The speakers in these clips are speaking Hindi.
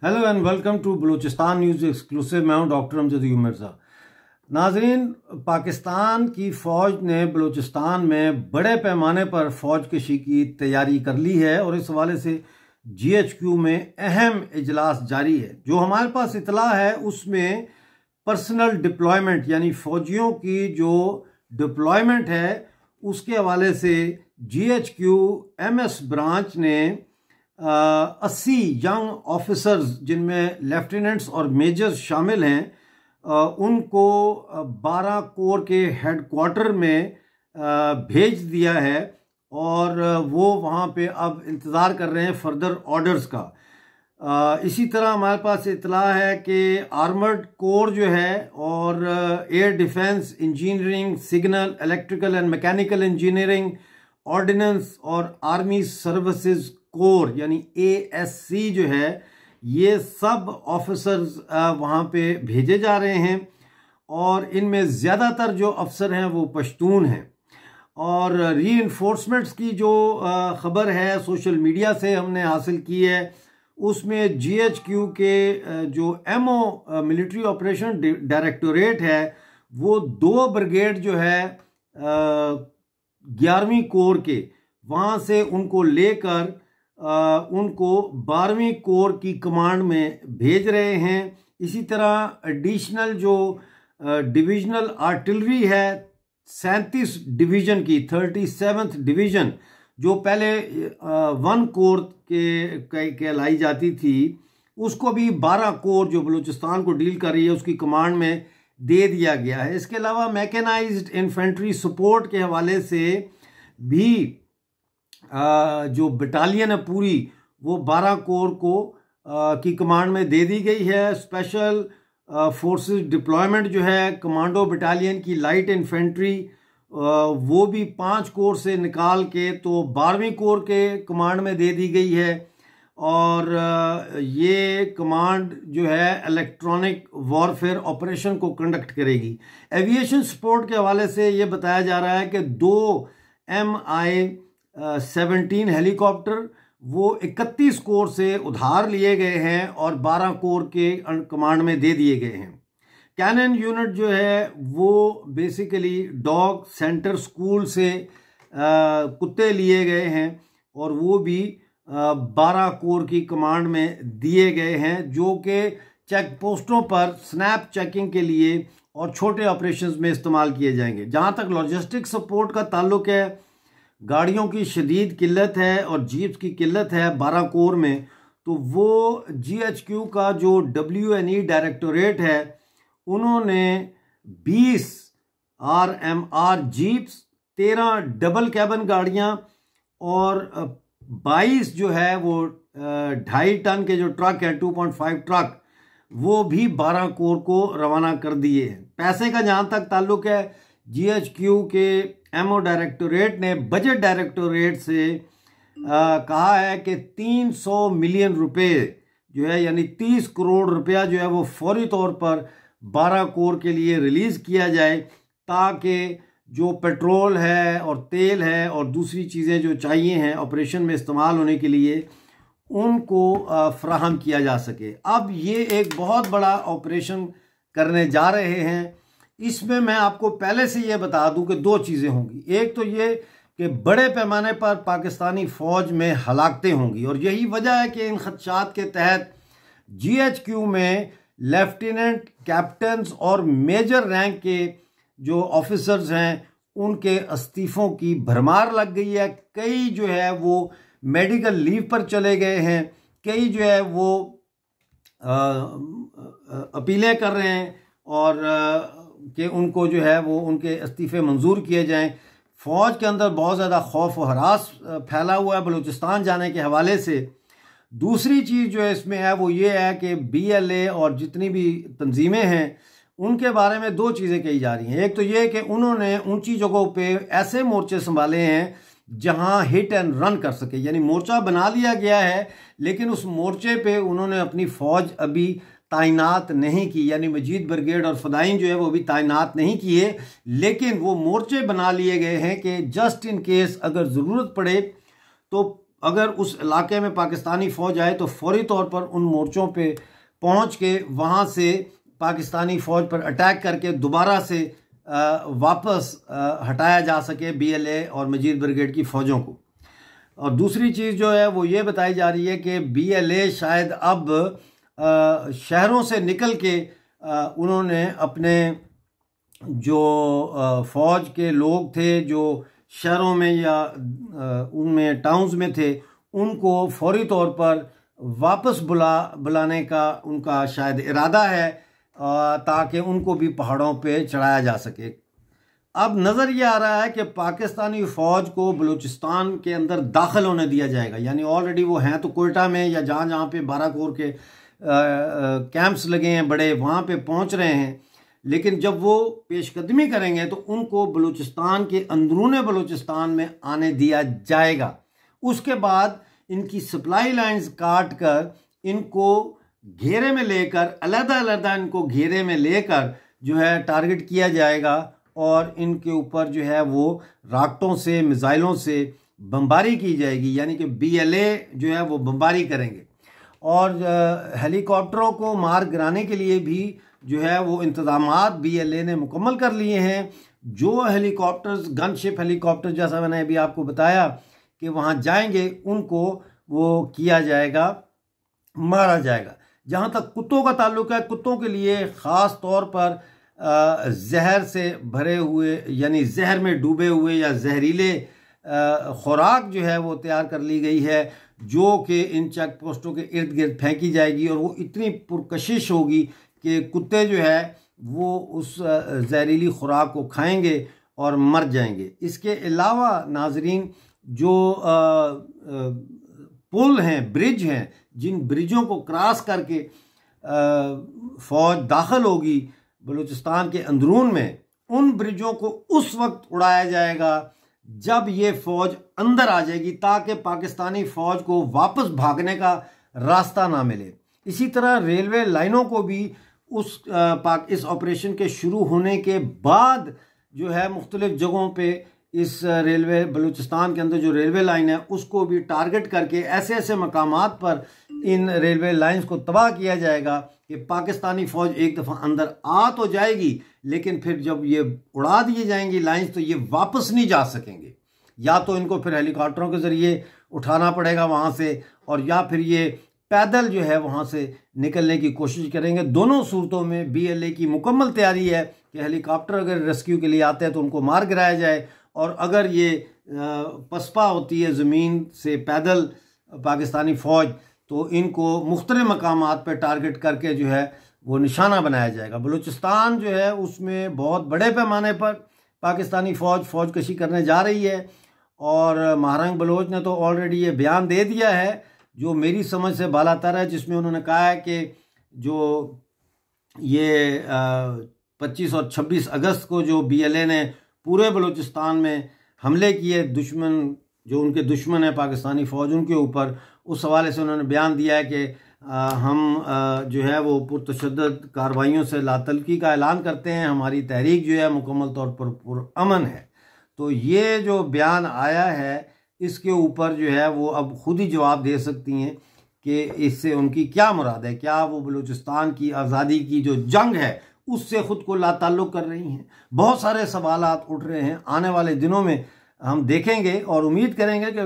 Hello and welcome to Balochistan news exclusive. मैं हूं डॉक्टर अमजद मिर्ज़ा। नाजरीन, पाकिस्तान की फ़ौज ने बलूचिस्तान में बड़े पैमाने पर फ़ौज कशी की तैयारी कर ली है और इस हवाले से GHQ में अहम इजलास जारी है। जो हमारे पास इतला है उसमें पर्सनल डिप्लॉयमेंट यानी फ़ौजियों की जो डिप्लॉयमेंट है उसके हवाले से GHQ MS ब्रांच ने 80 यंग ऑफिसर्स जिनमें लेफ्टिनेंट्स और मेजर्स शामिल हैं उनको 12 कोर के हेडक्वार्टर में भेज दिया है और वो वहाँ पे अब इंतज़ार कर रहे हैं फर्दर ऑर्डर्स का। इसी तरह हमारे पास इतला है कि आर्मर्ड कोर जो है और air defence, engineering, signal, electrical and mechanical engineering, ordnance और आर्मी सर्विसेज कोर यानी ASC जो है, ये सब ऑफिसर्स वहाँ पे भेजे जा रहे हैं और इनमें ज़्यादातर जो अफसर हैं वो पश्तून हैं। और रीइंफोर्समेंट्स की जो ख़बर है सोशल मीडिया से हमने हासिल की है उसमें GHQ के जो MO मिलिट्री ऑपरेशन डायरेक्टोरेट है वो 2 ब्रिगेड जो है 11वीं कोर के वहाँ से उनको लेकर उनको 12वीं कोर की कमांड में भेज रहे हैं। इसी तरह एडिशनल जो डिविजनल आर्टिलरी है 37 डिवीज़न की 37th डिवीज़न जो पहले 1 कोर के कहलाई जाती थी उसको भी 12 कोर जो बलूचिस्तान को डील कर रही है उसकी कमांड में दे दिया गया है। इसके अलावा मैकेनाइज्ड इन्फेंट्री सपोर्ट के हवाले से भी जो बटालियन है पूरी वो 12 कोर को की कमांड में दे दी गई है। स्पेशल फोर्सेस डिप्लॉयमेंट जो है कमांडो बटालियन की लाइट इन्फेंट्री वो भी 5 कोर से निकाल के तो 12वीं कोर के कमांड में दे दी गई है। और ये कमांड जो है इलेक्ट्रॉनिक वॉरफेयर ऑपरेशन को कंडक्ट करेगी। एविएशन सपोर्ट के हवाले से ये बताया जा रहा है कि 2 Mi-17 हेलीकॉप्टर वो 31 कोर से उधार लिए गए हैं और 12 कोर के कमांड में दे दिए गए हैं। कैनन यूनिट जो है वो बेसिकली डॉग सेंटर स्कूल से कुत्ते लिए गए हैं और वो भी 12 कोर की कमांड में दिए गए हैं जो कि चेक पोस्टों पर स्नैप चेकिंग के लिए और छोटे ऑपरेशंस में इस्तेमाल किए जाएंगे। जहां तक लॉजिस्टिक सपोर्ट का ताल्लुक है, गाड़ियों की शदीद किल्लत है और जीप्स की किल्लत है 12 कोर में, तो वो GHQ का जो WNE डायरेक्टोरेट है उन्होंने 20 RMR जीप्स, 13 डबल कैबन गाड़ियां और 22 जो है वो 2.5 टन के जो ट्रक है 2.5 ट्रक वो भी 12 कोर को रवाना कर दिए हैं। पैसे का जहां तक ताल्लुक है, GHQ के MO डायरेक्टोरेट ने बजट डायरेक्टोरेट से कहा है कि 300 मिलियन रुपए जो है यानी 30 करोड़ रुपया जो है वो फौरी तौर पर 12 कोर के लिए रिलीज़ किया जाए ताकि जो पेट्रोल है और तेल है और दूसरी चीज़ें जो चाहिए हैं ऑपरेशन में इस्तेमाल होने के लिए उनको फ्राहम किया जा सके। अब ये एक बहुत बड़ा ऑपरेशन करने जा रहे हैं। इसमें मैं आपको पहले से ये बता दूं कि 2 चीज़ें होंगी। एक तो ये कि बड़े पैमाने पर पाकिस्तानी फ़ौज में हलाकतें होंगी और यही वजह है कि इन खदशात के तहत GHQ में लेफ्टिनेंट, कैप्टन्स और मेजर रैंक के जो ऑफिसर्स हैं उनके इस्तीफ़ों की भरमार लग गई है। कई जो है वो मेडिकल लीव पर चले गए हैं, कई जो है वो अपीलें कर रहे हैं और कि उनको जो है वो उनके इस्तीफ़े मंजूर किए जाएं। फ़ौज के अंदर बहुत ज़्यादा खौफ और हरास फैला हुआ है बलूचिस्तान जाने के हवाले से। दूसरी चीज़ जो है इसमें है वो ये है कि BLA और जितनी भी तंजीमें हैं उनके बारे में 2 चीज़ें कही जा रही हैं। एक तो ये कि उन्होंने ऊंची जगहों पे ऐसे मोर्चे संभाले हैं जहां हिट एंड रन कर सके, यानी मोर्चा बना लिया गया है लेकिन उस मोर्चे पे उन्होंने अपनी फ़ौज अभी तैनात नहीं की, यानी मजीद ब्रिगेड और फदाइन जो है वो भी तैनात नहीं किए, लेकिन वो मोर्चे बना लिए गए हैं कि जस्ट इन केस अगर ज़रूरत पड़े तो अगर उस इलाके में पाकिस्तानी फ़ौज आए तो फौरी तौर पर उन मोर्चों पे पहुंच के वहां से पाकिस्तानी फ़ौज पर अटैक करके दोबारा से वापस हटाया जा सके BLA और मजीद ब्रिगेड की फ़ौजों को। और दूसरी चीज़ जो है वो ये बताई जा रही है कि BLA शायद अब शहरों से निकल के उन्होंने अपने जो फ़ौज के लोग थे जो शहरों में या उनमें टाउन्स में थे, उनको फौरी तौर पर वापस बुलाने का उनका शायद इरादा है, ताकि उनको भी पहाड़ों पे चढ़ाया जा सके। अब नज़र ये आ रहा है कि पाकिस्तानी फ़ौज को बलूचिस्तान के अंदर दाखिल होने दिया जाएगा, यानी ऑलरेडी वो हैं तो कोयटा में या जहाँ जहाँ पे 12 कोर के कैंप्स लगे हैं बड़े, वहाँ पे पहुँच रहे हैं। लेकिन जब वो पेशकदमी करेंगे तो उनको बलूचिस्तान के अंदरूने बलूचिस्तान में आने दिया जाएगा। उसके बाद इनकी सप्लाई लाइंस काट कर इनको घेरे में लेकर, अलग-अलग इनको घेरे में लेकर जो है टारगेट किया जाएगा और इनके ऊपर जो है वो रॉकेटों से, मिसाइलों से बमबारी की जाएगी, यानी कि BLA जो है वो बमबारी करेंगे। और हेलीकॉप्टरों को मार गिराने के लिए भी जो है वो इंतजामात BLA ने मुकम्मल कर लिए हैं। जो हेलीकॉप्टर्स, गनशिप हेलीकॉप्टर जैसा मैंने अभी आपको बताया कि वहाँ जाएंगे, उनको वो किया जाएगा, मारा जाएगा। जहाँ तक कुत्तों का ताल्लुक है, कुत्तों के लिए ख़ास तौर पर जहर से भरे हुए, यानी जहर में डूबे हुए या जहरीले खुराक जो है वो तैयार कर ली गई है, जो कि इन चेक पोस्टों के इर्द गिर्द फेंकी जाएगी और वो इतनी पुरकशिश होगी कि कुत्ते जो है वो उस जहरीली खुराक को खाएंगे और मर जाएंगे। इसके अलावा नाजरीन, जो पुल हैं, ब्रिज हैं, जिन ब्रिजों को क्रॉस करके फ़ौज दाखिल होगी बलूचिस्तान के अंदरून में, उन ब्रिजों को उस वक्त उड़ाया जाएगा जब ये फ़ौज अंदर आ जाएगी, ताकि पाकिस्तानी फ़ौज को वापस भागने का रास्ता ना मिले। इसी तरह रेलवे लाइनों को भी इस ऑपरेशन के शुरू होने के बाद जो है मुख्तलिफ जगहों पे इस रेलवे, बलूचिस्तान के अंदर जो रेलवे लाइन है उसको भी टारगेट करके ऐसे ऐसे मकामात पर इन रेलवे लाइंस को तबाह किया जाएगा कि पाकिस्तानी फ़ौज एक दफ़ा अंदर आ तो जाएगी, लेकिन फिर जब ये उड़ा दिए जाएंगी लाइंस तो ये वापस नहीं जा सकेंगे। या तो इनको फिर हेलीकॉप्टरों के ज़रिए उठाना पड़ेगा वहाँ से, और या फिर ये पैदल जो है वहाँ से निकलने की कोशिश करेंगे। दोनों सूरतों में BLA की मुकम्मल तैयारी है कि हेलीकॉप्टर अगर रेस्क्यू के लिए आते हैं तो उनको मार गिराया जाए, और अगर ये पसपा होती है ज़मीन से पैदल पाकिस्तानी फ़ौज, तो इनको मुख्तलिफ मकामात पर टारगेट करके जो है वो निशाना बनाया जाएगा। बलूचिस्तान जो है उसमें बहुत बड़े पैमाने पर पाकिस्तानी फ़ौज कशी करने जा रही है, और महारंग बलोच ने तो ऑलरेडी ये बयान दे दिया है जो मेरी समझ से बालातर है, जिसमें उन्होंने कहा है कि जो ये 25 और 26 अगस्त को जो BLA ने पूरे बलूचिस्तान में हमले किए, दुश्मन जो उनके दुश्मन है पाकिस्तानी फ़ौज उनके ऊपर, उस हवाले से उन्होंने बयान दिया है कि हम जो है वो पुरतशद्दद कार्रवाइयों से लातल्की का ऐलान करते हैं, हमारी तहरीक जो है मुकम्मल तौर पर पुरअमन है। तो ये जो बयान आया है इसके ऊपर जो है वो अब खुद ही जवाब दे सकती हैं कि इससे उनकी क्या मुराद है। क्या वो बलूचिस्तान की आज़ादी की जो जंग है उससे ख़ुद को लाताल्लुक़ कर रही हैं? बहुत सारे सवालात उठ रहे हैं। आने वाले दिनों में हम देखेंगे और उम्मीद करेंगे कि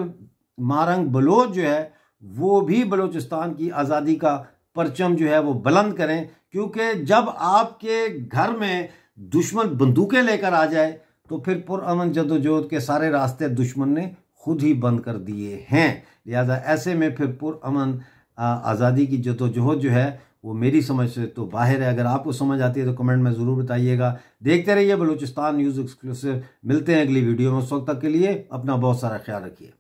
महारंग बलोच जो है वो भी बलूचिस्तान की आज़ादी का परचम जो है वो बुलंद करें, क्योंकि जब आपके घर में दुश्मन बंदूकें लेकर आ जाए तो फिर पुरअमन जदोजहद के सारे रास्ते दुश्मन ने खुद ही बंद कर दिए हैं। लिहाजा ऐसे में फिर पुरअमन आज़ादी की जदोजहद जो है वो मेरी समझ से तो बाहर है। अगर आपको समझ आती है तो कमेंट में ज़रूर बताइएगा। देखते रहिए बलूचिस्तान न्यूज़ एक्सक्लूसिव। मिलते हैं अगली वीडियो में। उस वक्त तक के लिए अपना बहुत सारा ख्याल रखिए।